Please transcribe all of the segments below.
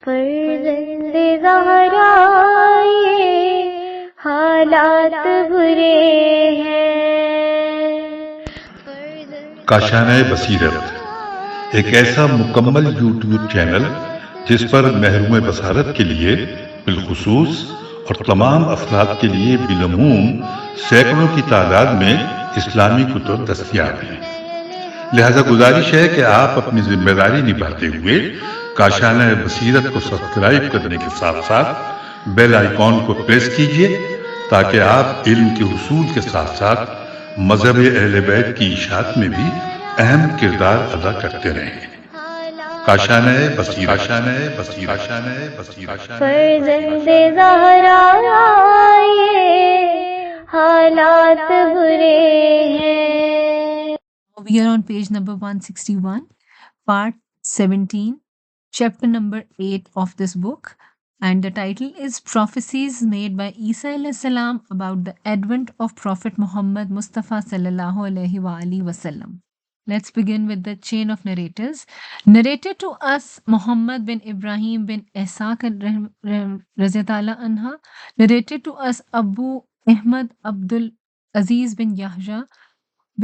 فرزند زہرا یہ حالات برے ہیں. کاشانہ بصیرت ایک ایسا مکمل یوٹیوب چینل جس پر محروم بصارت کے لیے بالخصوص اور تمام افراد کے لیے بالعموم سینکڑوں کی تعداد میں اسلامی کتب دستیاب ہیں. لہذا گزارش ہے کہ آپ اپنی ذمہ داری نبھاتے ہوئے کاشانہ بصیرت کو سبسکرائب کرنے کے ساتھ ساتھ بیل آئیکن کو پریس کیجئے تاکہ آپ علم کے حصول کے ساتھ ساتھ مذہب اہل بیت کی اشاعت میں بھی اہم کردار ادا کرتے رہیں. کاشانہ بصیرت. فرزند زہرا یہ حالات برے ہیں. We are on page number 161, part 17, chapter number 8 of this book. And the title is Prophecies Made by Isa alayhi salam about the advent of Prophet Muhammad Mustafa sallallahu alaihi wa alihi wasallam. Let's begin with the chain of narrators. Narrated to us Muhammad bin Ibrahim bin Ishaq Raziyallahu anha. Narrated to us Abu Ahmad Abdul Aziz bin Yahya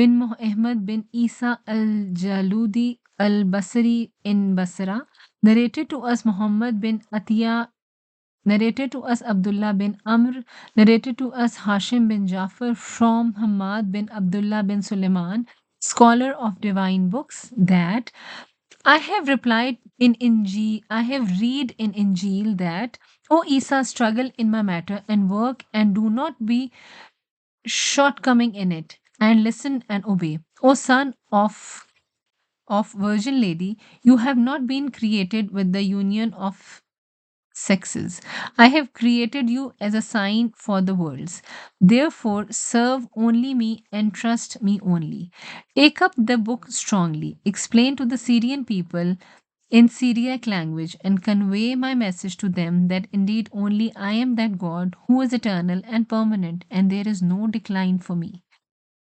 bin Ahmad bin Isa al-Jaludi al-Basri in Basra. Narrated to us Muhammad bin Atiyah. Narrated to us Abdullah bin Amr. Narrated to us Hashim bin Jafar from Hamad bin Abdullah bin Sulaiman, scholar of divine books, that I have replied in Injil, I have read in Injil that, O Isa, struggle in my matter and work and do not be shortcoming in it, and listen and obey. O son of Virgin Lady, you have not been created with the union of sexes. I have created you as a sign for the worlds. Therefore, serve only me and trust me only. Take up the book strongly. Explain to the Syrian people in Syriac language and convey my message to them that indeed only I am that God who is eternal and permanent, and there is no decline for me.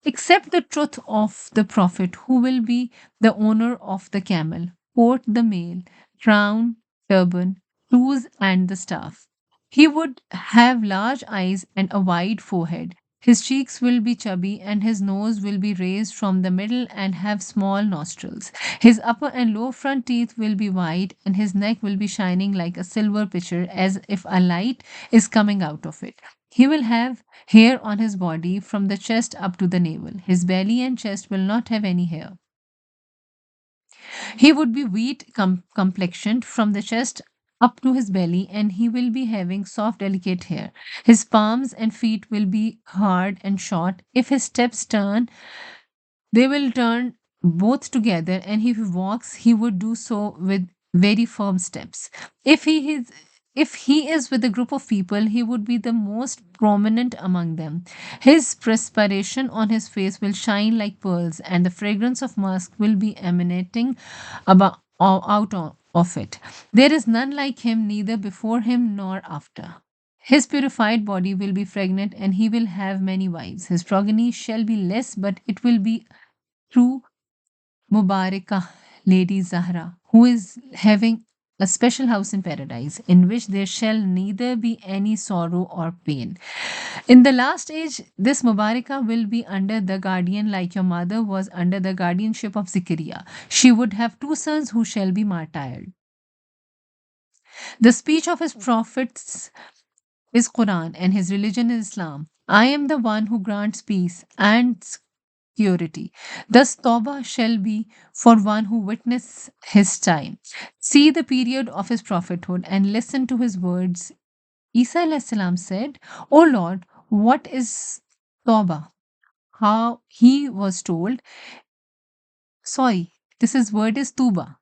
Accept the truth of the prophet who will be the owner of the camel, coat the mail, crown, turban, shoes, and the staff. He would have large eyes and a wide forehead. His cheeks will be chubby, and his nose will be raised from the middle and have small nostrils. His upper and lower front teeth will be white, and his neck will be shining like a silver pitcher, as if a light is coming out of it. He will have hair on his body from the chest up to the navel. His belly and chest will not have any hair. He would be wheat complexioned from the chest up to his belly, and he will be having soft, delicate hair. His palms and feet will be hard and short. If his steps turn, they will turn both together, and if he walks, he would do so with very firm steps. If he is with a group of people, he would be the most prominent among them. His perspiration on his face will shine like pearls, and the fragrance of musk will be emanating out of it. There is none like him, neither before him nor after. His purified body will be fragrant, and he will have many wives. His progeny shall be less, but it will be through Mubarakah, Lady Zahra, who is having a special house in paradise, in which there shall neither be any sorrow or pain. In the last age, this Mubarakah will be under the guardian, like your mother was under the guardianship of Zikriya. She would have 2 sons who shall be martyred. The speech of his prophets is Quran, and his religion is Islam. I am the one who grants peace and security. Thus, Tawbah shall be for one who witness his time. See the period of his prophethood and listen to his words. Isa alayhi salam said, O Lord, what is Tawbah? How he was told, this word is Tuba.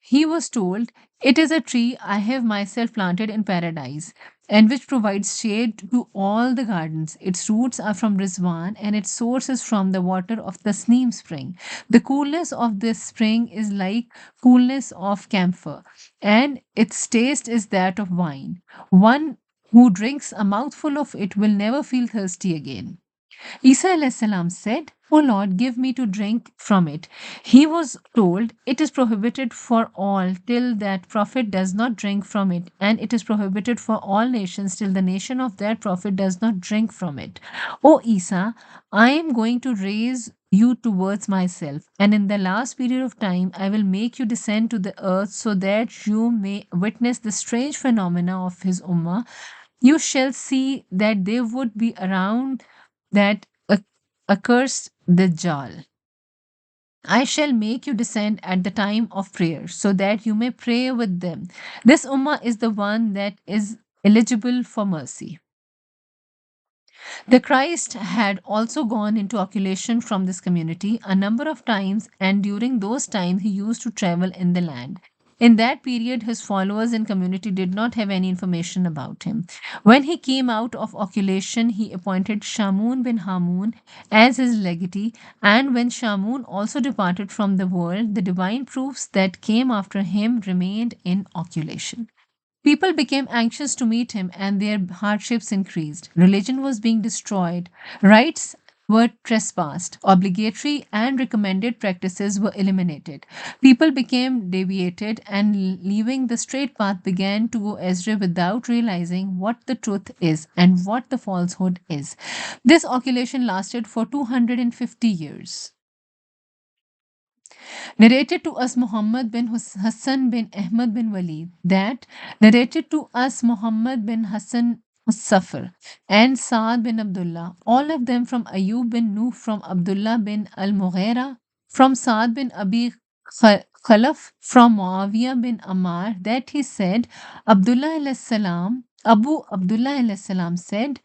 He was told, it is a tree I have myself planted in paradise, and which provides shade to all the gardens. Its roots are from Rizwan, and its source is from the water of the Sneem spring. The coolness of this spring is like coolness of camphor, and its taste is that of wine. One who drinks a mouthful of it will never feel thirsty again. Isa alayhi salam said, O Lord, give me to drink from it. He was told, it is prohibited for all till that prophet does not drink from it, and it is prohibited for all nations till the nation of that prophet does not drink from it. O Isa, I am going to raise you towards myself, and in the last period of time, I will make you descend to the earth so that you may witness the strange phenomena of his ummah. You shall see that there would be around that accursed Dajjal. I shall make you descend at the time of prayer so that you may pray with them. This ummah is the one that is eligible for mercy. The Christ had also gone into occultation from this community a number of times, and during those times he used to travel in the land. In that period, his followers and community did not have any information about him. When he came out of occultation, he appointed Shamun bin Hamun as his legatee, and when Shamun also departed from the world, the divine proofs that came after him remained in occultation. People became anxious to meet him and their hardships increased. Religion was being destroyed. Rights were trespassed. Obligatory and recommended practices were eliminated. People became deviated and leaving the straight path began to go astray without realizing what the truth is and what the falsehood is. This occultation lasted for 250 years. Narrated to us Muhammad bin Hassan bin Ahmad bin Walid that narrated to us Muhammad bin Hassan Safar and Saad bin Abdullah, all of them from Ayub bin Nuh, from Abdullah bin Al Mughira, from Saad bin Abi Khalaf, from Muawiyah bin Ammar, that he said, Abdullah alayhi salam, Abu Abdullah alayhi salam said,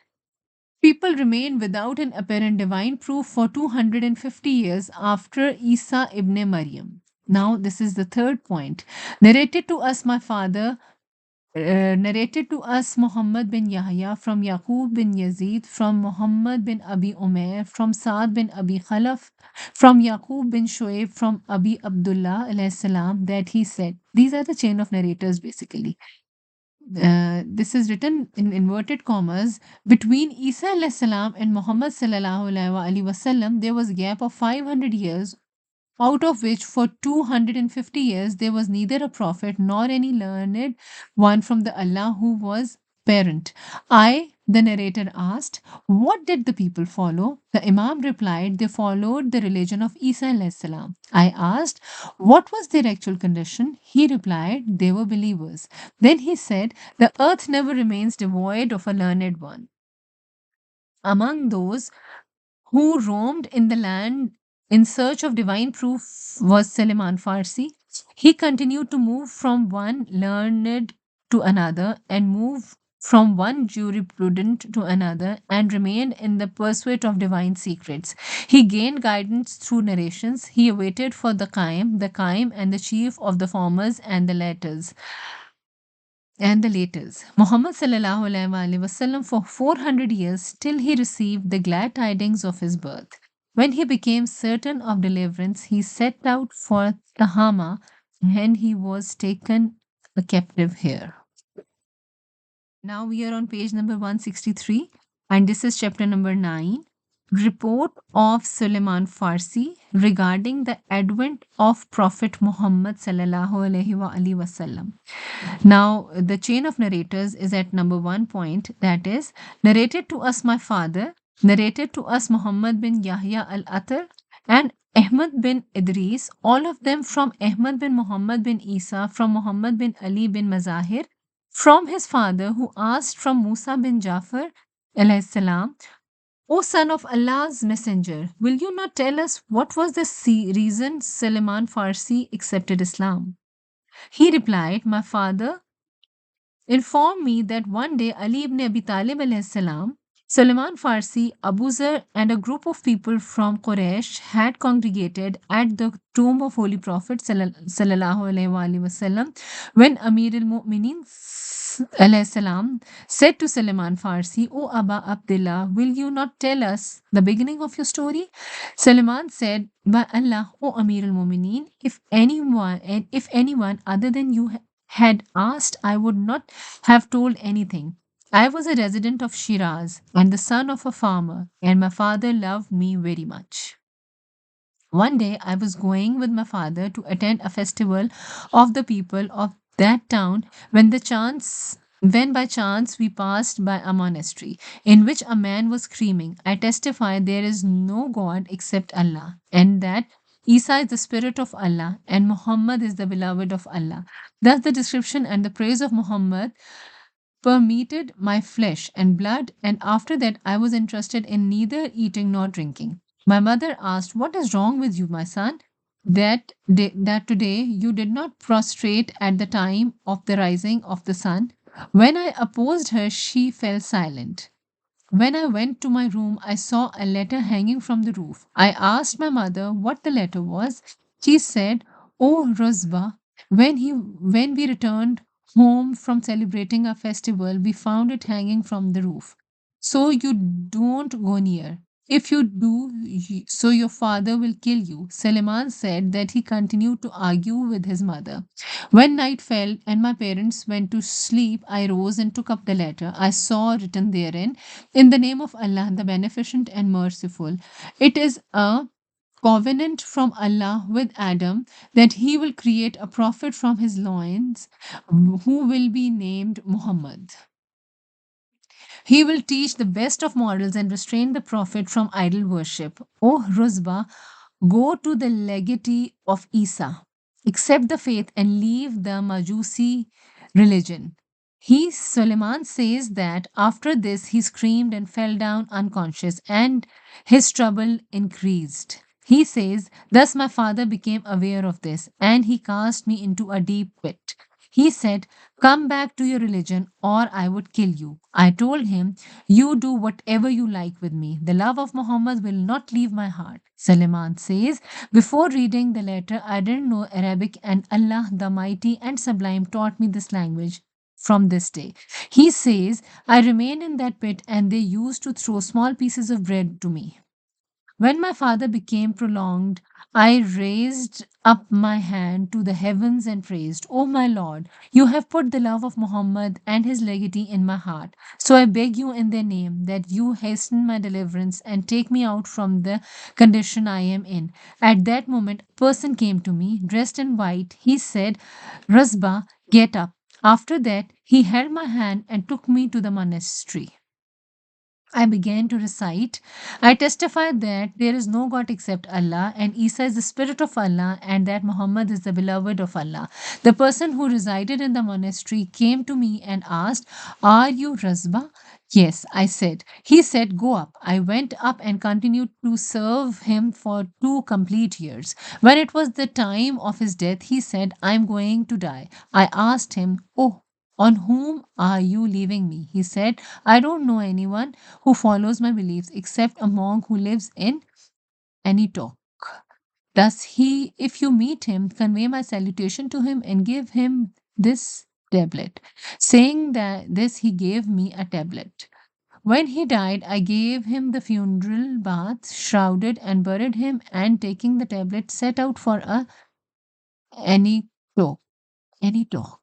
people remained without an apparent divine proof for 250 years after Isa ibn Maryam. Now, this is the third point. Narrated to us, my father, narrated to us Muhammad bin Yahya from Yaqub bin Yazid, from Muhammad bin Abi Umair, from Saad bin Abi Khalaf, from Yaqub bin Shoaib, from Abi Abdullah alayhi salam, that he said, these are the chain of narrators basically. This is written in inverted commas. Between Isa alayhi salam and Muhammad sallallahu alaihi wasallam, there was a gap of 500 years, out of which for 250 years there was neither a prophet nor any learned one from the Allah who was parent. The narrator, asked, what did the people follow? The Imam replied, they followed the religion of Isa alayhi salam. I asked, what was their actual condition? He replied, they were believers. Then he said, the earth never remains devoid of a learned one. Among those who roamed in the land in search of divine proof was Salman Farsi. He continued to move from one learned to another and move from one jurisprudent to another and remained in the pursuit of divine secrets. He gained guidance through narrations. He waited for the Qaim, and the chief of the formers and the laters. Muhammad sallallahu alaihi wasallam for 400 years till he received the glad tidings of his birth. When he became certain of deliverance, he set out for Tahama and he was taken a captive here. Now we are on page number 163 and this is chapter number 9. Report of Suleiman Farsi regarding the advent of Prophet Muhammad sallallahu alaihi wasallam. Now, the chain of narrators is at number 1 point, that is, narrated to us my father, narrated to us Muhammad bin Yahya al-Atar and Ahmad bin Idris, all of them from Ahmad bin Muhammad bin Isa, from Muhammad bin Ali bin Mazahir, from his father who asked from Musa bin Jafar alayhi salam, O son of Allah's messenger, will you not tell us what was the reason Salman Farsi accepted Islam? He replied, my father informed me that one day Ali ibn Abi Talib alayhi salam, Salman Farsi, Abu Zar, and a group of people from Quraysh had congregated at the tomb of Holy Prophet sallallahu alaihi wasallam when Amir al-Mu'minin alayhi salam said to Salman Farsi, O Aba Abdullah, will you not tell us the beginning of your story? Salman said, by Allah, O Amir al-Mu'minin, if anyone other than you had asked, I would not have told anything. I was a resident of Shiraz and the son of a farmer, and my father loved me very much. One day I was going with my father to attend a festival of the people of that town when by chance we passed by a monastery in which a man was screaming, I testify there is no God except Allah, and that Isa is the spirit of Allah and Muhammad is the beloved of Allah. Thus the description and the praise of Muhammad permeated my flesh and blood, and after that I was interested in neither eating nor drinking. My mother asked, what is wrong with you, my son? That today you did not prostrate at the time of the rising of the sun. When I opposed her, she fell silent. When I went to my room, I saw a letter hanging from the roof. I asked my mother what the letter was. She said, "Oh, Rosba, when we returned home from celebrating a festival, we found it hanging from the roof. So you don't go near. If you do, so your father will kill you." Suleiman said that he continued to argue with his mother. When night fell and my parents went to sleep, I rose and took up the letter. I saw written therein, in the name of Allah, the Beneficent and Merciful. It is a covenant from Allah with Adam that he will create a prophet from his loins who will be named Muhammad. He will teach the best of morals and restrain the prophet from idol worship. O Ruzba, go to the legatee of Isa, accept the faith and leave the Majusi religion. Suleiman says that after this he screamed and fell down unconscious, and his trouble increased. He says, thus my father became aware of this, and he cast me into a deep pit. He said, come back to your religion, or I would kill you. I told him, you do whatever you like with me. The love of Muhammad will not leave my heart. Suleiman says, before reading the letter, I didn't know Arabic, and Allah, the Mighty and Sublime, taught me this language from this day. He says, I remained in that pit, and they used to throw small pieces of bread to me. When my father became prolonged, I raised up my hand to the heavens and praised, O my Lord, you have put the love of Muhammad and his legatee in my heart. So I beg you in their name that you hasten my deliverance and take me out from the condition I am in. At that moment, a person came to me, dressed in white. He said, Rasba, get up. After that, he held my hand and took me to the monastery. I began to recite, I testify that there is no God except Allah, and Isa is the Spirit of Allah, and that Muhammad is the beloved of Allah. The person who resided in the monastery came to me and asked, are you Rasba? Yes, I said. He said, go up. I went up and continued to serve him for 2 complete years. When it was the time of his death, he said, I am going to die. I asked him, oh, on whom are you leaving me? He said, I don't know anyone who follows my beliefs except a monk who lives in Anitok. Thus, if you meet him, convey my salutation to him and give him this tablet. Saying that this, he gave me a tablet. When he died, I gave him the funeral bath, shrouded and buried him, and taking the tablet, set out for a Anitok. Anitok.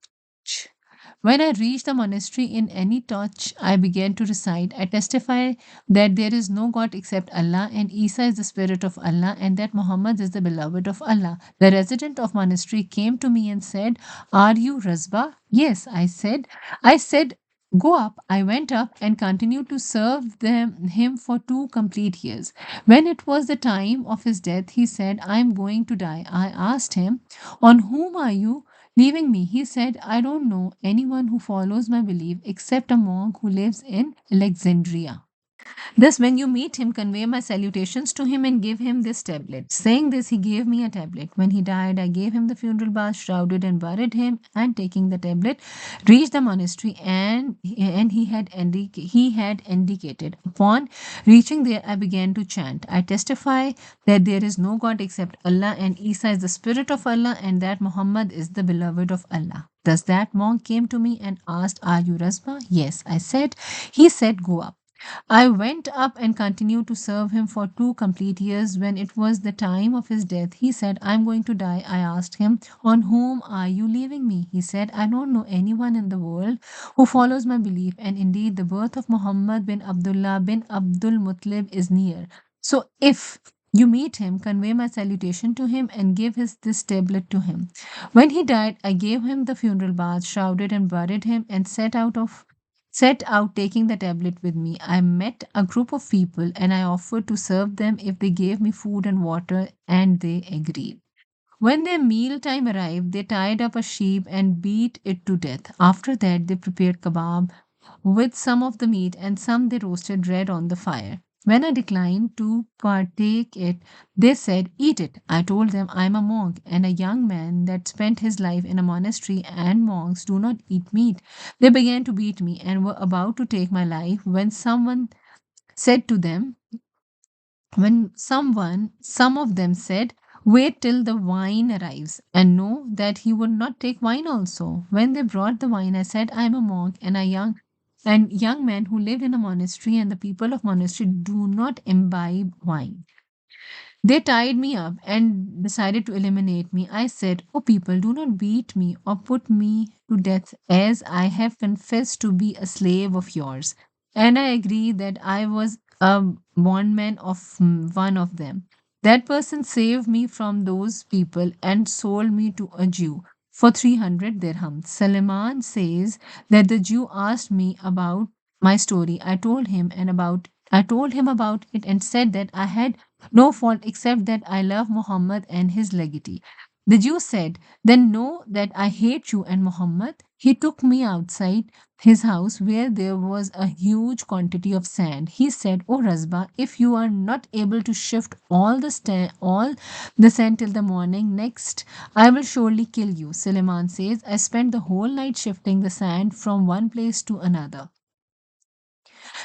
When I reached the monastery in Anitok, I began to recite, I testify that there is no God except Allah, and Isa is the Spirit of Allah, and that Muhammad is the beloved of Allah. The resident of monastery came to me and said, are you Rasba? Yes, I said. Go up. I went up and continued to serve him for 2 complete years. When it was the time of his death, he said, I am going to die. I asked him, on whom are you leaving me? He said, I don't know anyone who follows my belief except a monk who lives in Alexandria. Thus, when you meet him, convey my salutations to him and give him this tablet. Saying this, he gave me a tablet. When he died, I gave him the funeral bath, shrouded and buried him, and taking the tablet, reached the monastery and he had indicated. Upon reaching there, I began to chant. I testify that there is no God except Allah, and Isa is the Spirit of Allah, and that Muhammad is the beloved of Allah. Thus that monk came to me and asked, are you Rasba? Yes, I said. He said, go up. I went up and continued to serve him for 2 complete years. When it was the time of his death, he said, I'm going to die. I asked him, on whom are you leaving me? He said, I don't know anyone in the world who follows my belief, and indeed the birth of Muhammad bin Abdullah bin Abdul Muttalib is near. So if you meet him, convey my salutation to him and give this tablet to him. When he died, I gave him the funeral bath, shrouded and buried him, and set out taking the tablet with me. I met a group of people and I offered to serve them if they gave me food and water, and they agreed. When their meal time arrived, they tied up a sheep and beat it to death. After that, they prepared kebab with some of the meat and some they roasted red on the fire. When I declined to partake it, they said, eat it. I told them I am a monk and a young man that spent his life in a monastery, and monks do not eat meat. They began to beat me and were about to take my life said to them, some of them said, wait till the wine arrives, and know that he would not take wine also. When they brought the wine, I said, I am a monk and a young man who lived in a monastery, and the people of monastery do not imbibe wine. They tied me up and decided to eliminate me. I said, oh people, do not beat me or put me to death, as I have confessed to be a slave of yours. And I agree that I was a bondman of one of them. That person saved me from those people and sold me to a Jew for 300 dirhams. Suleiman says that the Jew asked me about my story. I told him about it and said that I had no fault except that I love Muhammad and his legacy. The Jew said, then know that I hate you and Muhammad. He took me outside his house where there was a huge quantity of sand. He said, oh Razba, if you are not able to shift all the sand till the morning next, I will surely kill you. Suleiman says, I spent the whole night shifting the sand from one place to another.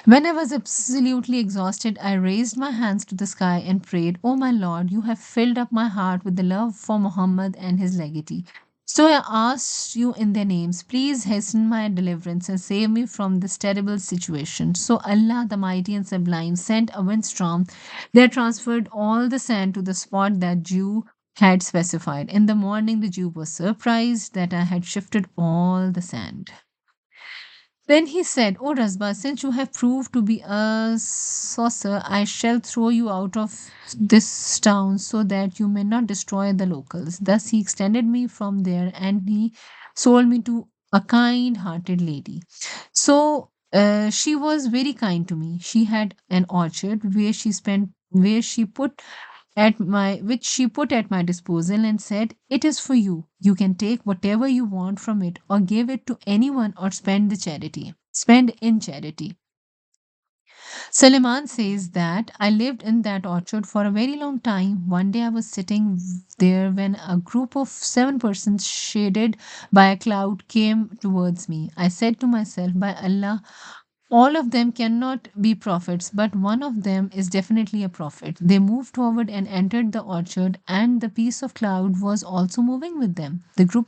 When I was absolutely exhausted, I raised my hands to the sky and prayed, oh my Lord, you have filled up my heart with the love for Muhammad and his legacy. So I asked you in their names, please hasten my deliverance and save me from this terrible situation. So Allah, the Mighty and Sublime, sent a windstorm that transferred all the sand to the spot that Jew had specified. In the morning, the Jew was surprised that I had shifted all the sand. Then he said, O Rasba, since you have proved to be a sorcerer, I shall throw you out of this town so that you may not destroy the locals. Thus he extended me from there and he sold me to a kind hearted lady. So she was very kind to me. She had an orchard where she put which she put at my disposal and said, it is for you. You can take whatever you want from it or give it to anyone or spend in charity. Suleiman says that I lived in that orchard for a very long time. One day I was sitting there when a group of 7 persons, shaded by a cloud, came towards me. I said to myself, by Allah, all of them cannot be prophets, but one of them is definitely a prophet. They moved forward and entered the orchard, and the piece of cloud was also moving with them. The group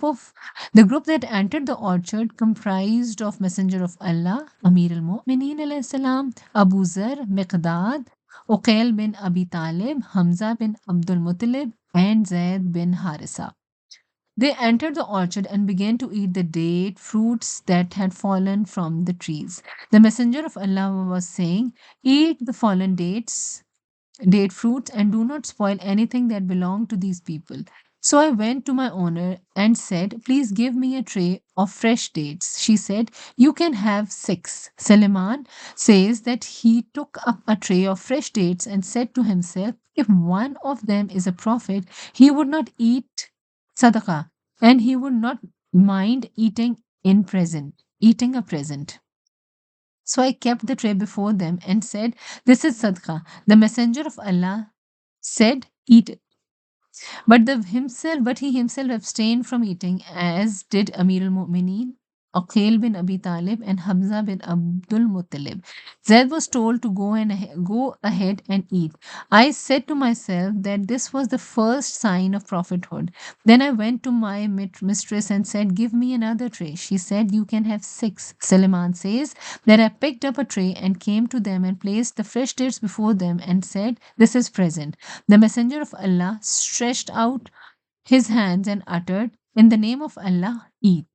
that entered the orchard comprised of Messenger of Allah, Amir al-Mu'mineen alayhi salam, Abu Zar, Miqdad, Uqail bin Abi Talib, Hamza bin Abdul Muttalib, and Zaid bin Harisa. They entered the orchard and began to eat the date fruits that had fallen from the trees. The Messenger of Allah was saying, eat the fallen date fruits, and do not spoil anything that belonged to these people. So I went to my owner and said, please give me a tray of fresh dates. She said, you can have 6. Suleiman says that he took up a tray of fresh dates and said to himself, if one of them is a prophet, he would not eat sadaqah, and he would not mind eating a present. So I kept the tray before them and said, this is sadaqah. The Messenger of Allah said, eat it. But he himself abstained from eating, as did Amir al Mu'mineen Aqil bin Abi Talib, and Hamza bin Abdul Muttalib. Zaid was told to go ahead and eat. I said to myself that this was the first sign of prophethood. Then I went to my mistress and said, "Give me another tray." She said, "You can have six." Suleiman says that I picked up a tray and came to them and placed the fresh dates before them and said, "This is present." The messenger of Allah stretched out his hands and uttered, "In the name of Allah, eat."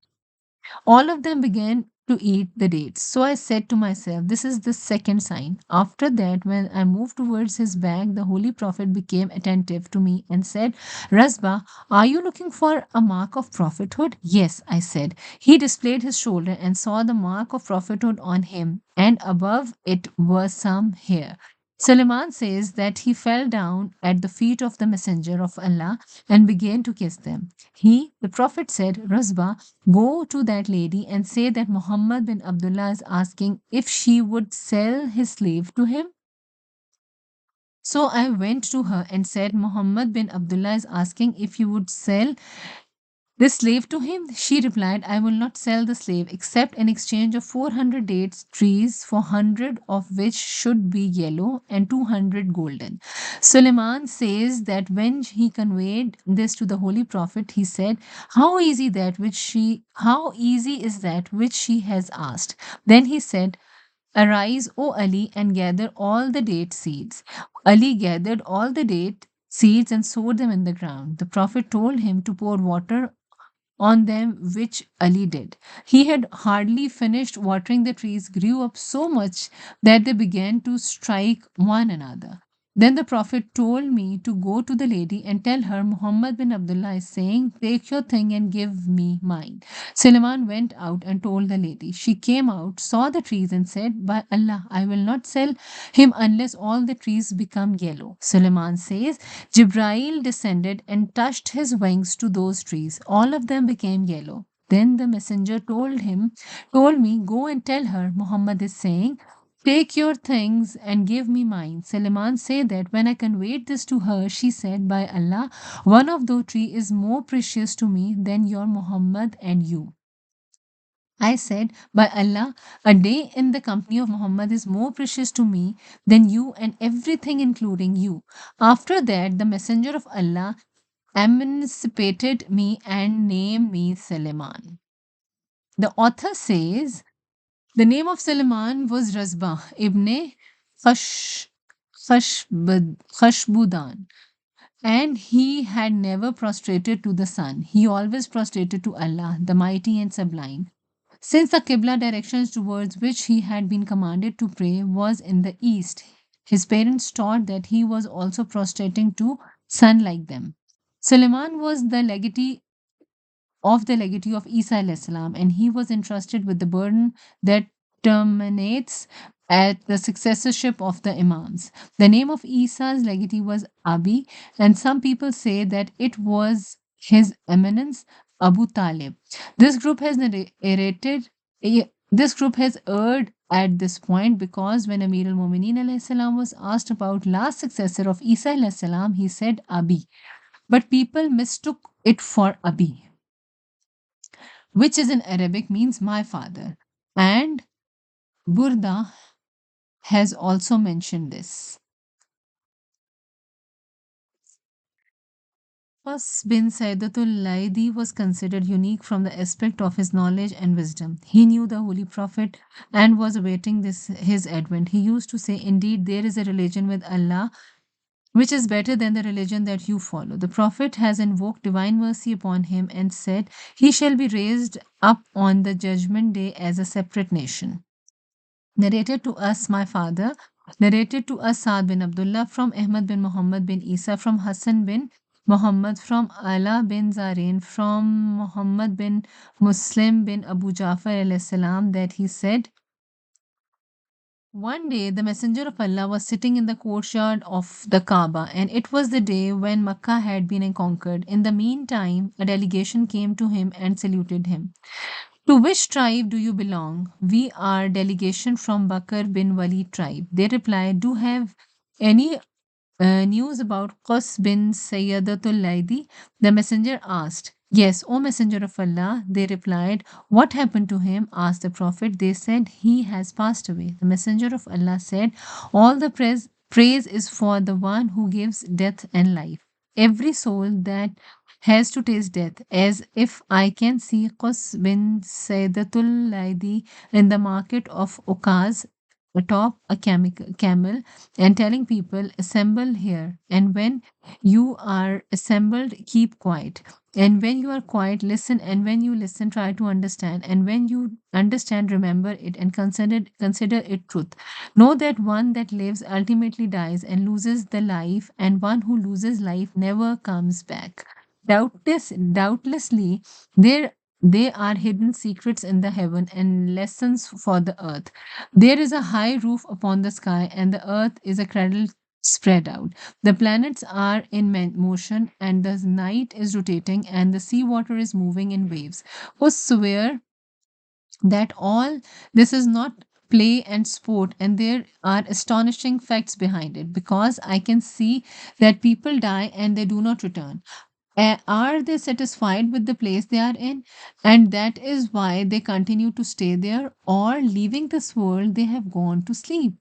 All of them began to eat the dates. So I said to myself, this is the second sign. After that, when I moved towards his bag, the Holy Prophet became attentive to me and said, "Rasba, are you looking for a mark of prophethood?" "Yes," I said. He displayed his shoulder and saw the mark of prophethood on him, and above it was some hair. Suleiman says that he fell down at the feet of the Messenger of Allah and began to kiss them. The Prophet said, "Rasba, go to that lady and say that Muhammad bin Abdullah is asking if she would sell his slave to him." So I went to her and said, "Muhammad bin Abdullah is asking if you would sell this slave to him." She replied, "I will not sell the slave except in exchange of 400 dates trees, 400 of which should be yellow and 200 golden. Suleiman says that when he conveyed this to the Holy Prophet, he said, how easy is that which she has asked?" Then he said, "Arise, O Ali, and gather all the date seeds." Ali gathered all the date seeds and sowed them in the ground. The Prophet told him to pour water on them, which Ali did. He had hardly finished watering, the trees grew up so much that they began to strike one another. Then the Prophet told me to go to the lady and tell her, "Muhammad bin Abdullah is saying, 'Take your thing and give me mine.'" Suleiman went out and told the lady. She came out, saw the trees, and said, "By Allah, I will not sell him unless all the trees become yellow." Suleiman says, Jibrail descended and touched his wings to those trees. All of them became yellow. Then the messenger told me, "Go and tell her Muhammad is saying, 'Take your things and give me mine.'" Suleiman said that when I conveyed this to her, she said, "By Allah, one of those trees is more precious to me than your Muhammad and you." I said, "By Allah, a day in the company of Muhammad is more precious to me than you and everything, including you." After that, the Messenger of Allah emancipated me and named me Suleiman. The author says the name of Suleiman was Razba ibn Khash, Khashbudan, and he had never prostrated to the sun. He always prostrated to Allah, the Mighty and Sublime. Since the Qibla directions towards which he had been commanded to pray was in the east, his parents taught that he was also prostrating to sun like them. Suleiman was the legatee of Isa alayhi salam, and he was entrusted with the burden that terminates at the successorship of the Imams. The name of Isa's legatee was Abi, and some people say that it was His Eminence Abu Talib. This group has narrated. This group has erred at this point because when Amir al-Mu'minin alayhi salam was asked about last successor of Isa alayhi salam, he said Abi, but people mistook it for Abi, which is in Arabic means my father. And Burda has also mentioned this. Qas bin Saidatul Laidi was considered unique from the aspect of his knowledge and wisdom. He knew the Holy Prophet and was awaiting his advent. He used to say, "Indeed, there is a religion with Allah which is better than the religion that you follow." The Prophet has invoked divine mercy upon him and said, "He shall be raised up on the judgment day as a separate nation." Narrated to us, my father, narrated to us Saad bin Abdullah from Ahmad bin Muhammad bin Isa, from Hassan bin Muhammad, from Ala bin Zarin, from Muhammad bin Muslim bin Abu Jafar alayhi salam, that he said, one day the Messenger of Allah was sitting in the courtyard of the Kaaba, and it was the day when Makkah had been conquered. In the meantime, a delegation came to him and saluted him. "To which tribe do you belong?" "We are delegation from Bakr bin Walid tribe." They replied, "Do have any news about Qas bin Sayyadatul Laidi?" The messenger asked, Yes, O Messenger of Allah, they replied, what happened to him? Asked the Prophet. They said, he has passed away. The Messenger of Allah said, all the praise is for the one who gives death and life. Every soul that has to taste death, as if I can see Qus bin Sayyidatul Laidi in the market of Ukaz atop a camel and telling people, assemble here. And when you are assembled, keep quiet. And when you are quiet, listen. And when you listen, try to understand. And when you understand, remember it and consider it truth. Know that one that lives ultimately dies and loses the life, and one who loses life never comes back. Doubtlessly, there are hidden secrets in the heaven and lessons for the earth. There is a high roof upon the sky, and the earth is a cradle spread out. The planets are in motion, and the night is rotating, and the seawater is moving in waves. Who swear that all this is not play and sport, and there are astonishing facts behind it, because I can see that people die and they do not return. Are they satisfied with the place they are in? And that is why they continue to stay there, or leaving this world, they have gone to sleep.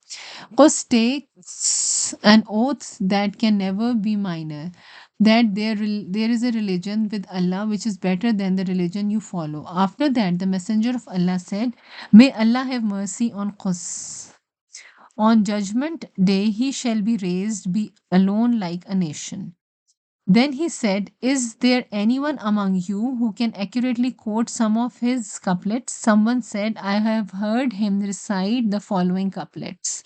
Qus takes an oath that can never be minor, that there is a religion with Allah which is better than the religion you follow. After that, the Messenger of Allah said, may Allah have mercy on Qus. On judgment day, he shall be raised, be alone like a nation. Then he said, is there anyone among you who can accurately quote some of his couplets? Someone said, I have heard him recite the following couplets.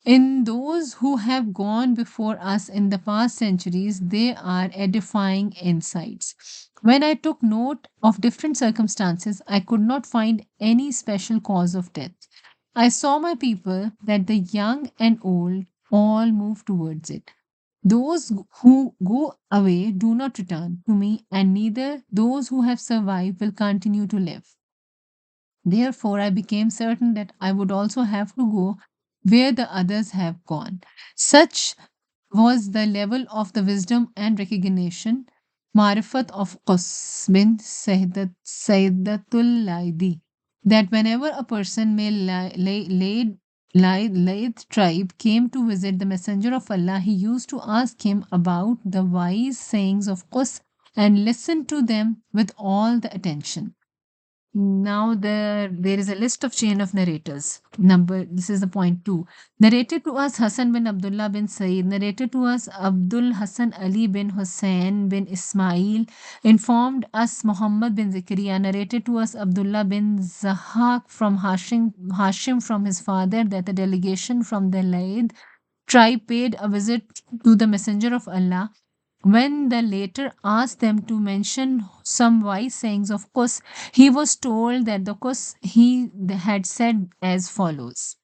In those who have gone before us in the past centuries, they are edifying insights. When I took note of different circumstances, I could not find any special cause of death. I saw my people, that the young and old all move towards it. Those who go away do not return to me, and neither those who have survived will continue to live. Therefore, I became certain that I would also have to go where the others have gone. Such was the level of the wisdom and recognition, marifat of Qus bin Sayyidatul Laidi, that whenever a person may Layth tribe came to visit the Messenger of Allah, he used to ask him about the wise sayings of Qus and listen to them with all the attention. Now there is a list of chain of narrators. This is the point 2. Narrated to us Hassan bin Abdullah bin Saeed, narrated to us Abdul Hassan Ali bin Hussein bin Ismail, informed us Muhammad bin Zakaria, narrated to us Abdullah bin Zahak from Hashim from his father, that a delegation from the Laid tribe paid a visit to the Messenger of Allah. When the latter asked them to mention some wise sayings of Qus, he was told that the Qus he had said as follows.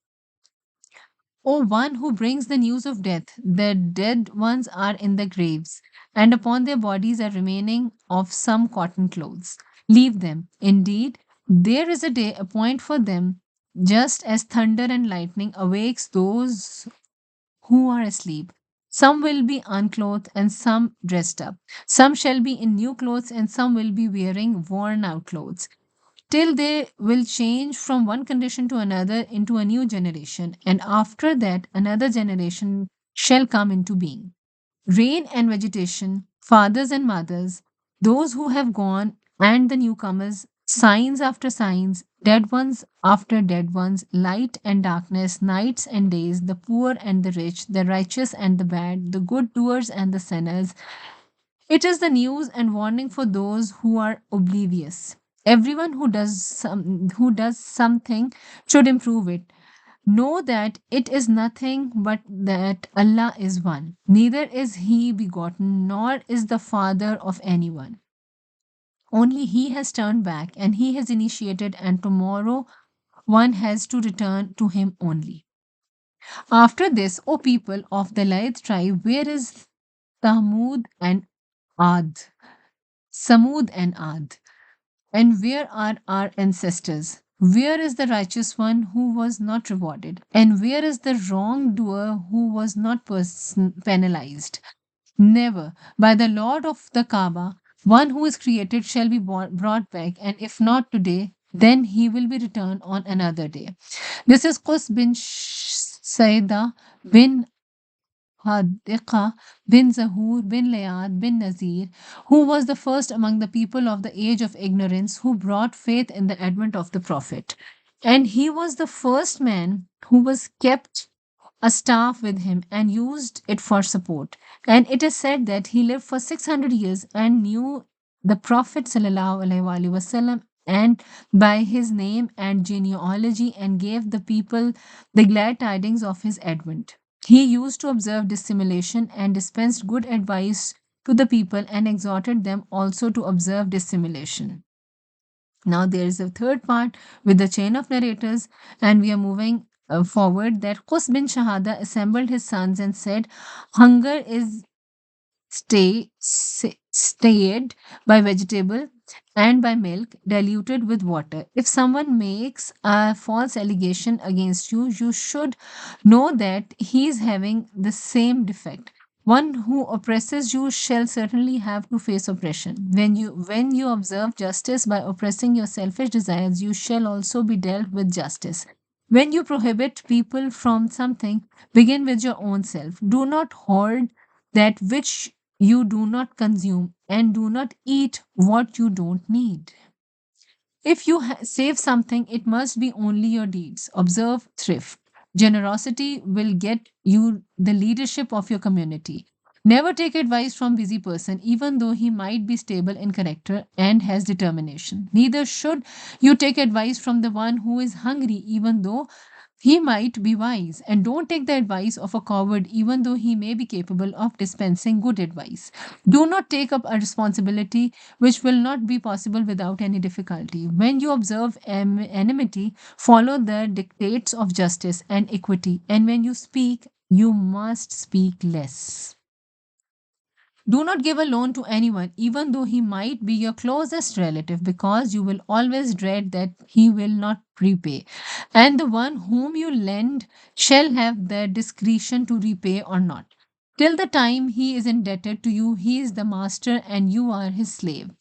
O one who brings the news of death, the dead ones are in the graves, and upon their bodies are remaining of some cotton clothes. Leave them. Indeed, there is a day appointed for them, just as thunder and lightning awakes those who are asleep. Some will be unclothed and some dressed up. Some shall be in new clothes and some will be wearing worn out clothes. Till they will change from one condition to another into a new generation, and after that, another generation shall come into being. Rain and vegetation, fathers and mothers, those who have gone and the newcomers, signs after signs, dead ones after dead ones, light and darkness, nights and days, the poor and the rich, the righteous and the bad, the good doers and the sinners. It is the news and warning for those who are oblivious. Everyone who does something should improve it. Know that it is nothing but that Allah is one. Neither is He begotten, nor is the Father of anyone. Only He has turned back and He has initiated, and tomorrow one has to return to Him only. After this, O people of the Laith tribe, where is Thamud and Ad? Samud and Ad? And where are our ancestors? Where is the righteous one who was not rewarded? And where is the wrongdoer who was not penalized? Never. By the Lord of the Kaaba, One who is created shall be brought back, and if not today, then he will be returned on another day. This is Qus bin Saida bin Hadiqa bin Zahur bin Layad bin Nazir, who was the first among the people of the age of ignorance who brought faith in the advent of the Prophet. And he was the first man who was kept a staff with him and used it for support. And it is said that he lived for 600 years and knew the Prophet ﷺ and by his name and genealogy and gave the people the glad tidings of his advent. He used to observe dissimulation and dispensed good advice to the people and exhorted them also to observe dissimulation. Now, there is a third part with the chain of narrators, and we are moving forward. That Qus bin Shahada assembled his sons and said, hunger is stayed by vegetable and by milk diluted with water. If someone makes a false allegation against you, you should know that he is having the same defect. One who oppresses you shall certainly have to face oppression. When you observe justice by oppressing your selfish desires, you shall also be dealt with justice. When you prohibit people from something, begin with your own self. Do not hoard that which you do not consume, and do not eat what you don't need. If you save something, it must be only your deeds. Observe thrift. Generosity will get you the leadership of your community. Never take advice from busy person, even though he might be stable in character and has determination. Neither should you take advice from the one who is hungry, even though he might be wise. And don't take the advice of a coward, even though he may be capable of dispensing good advice. Do not take up a responsibility which will not be possible without any difficulty. When you observe enmity, follow the dictates of justice and equity. And when you speak, you must speak less. Do not give a loan to anyone, even though he might be your closest relative, because you will always dread that he will not repay. And the one whom you lend shall have the discretion to repay or not. Till the time he is indebted to you, he is the master and you are his slave.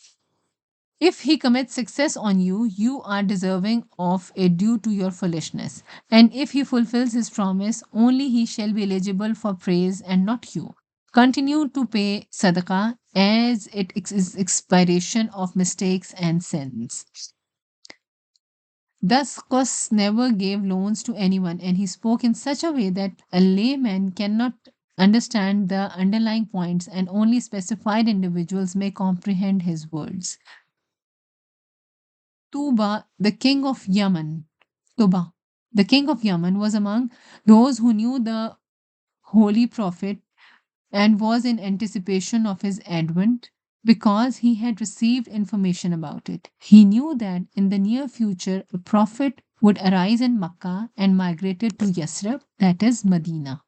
If he commits success on you, you are deserving of a due to your foolishness. And if he fulfills his promise, only he shall be eligible for praise and not you. Continue to pay sadaqah as it is expiration of mistakes and sins. Thus, Qus never gave loans to anyone, and he spoke in such a way that a layman cannot understand the underlying points, and only specified individuals may comprehend his words. Tuba, the king of Yemen, Tuba, the king of Yemen, was among those who knew the holy prophet and was in anticipation of his advent because he had received information about it. He knew that in the near future a prophet would arise in Makkah and migrated to Yasrib, that is Medina.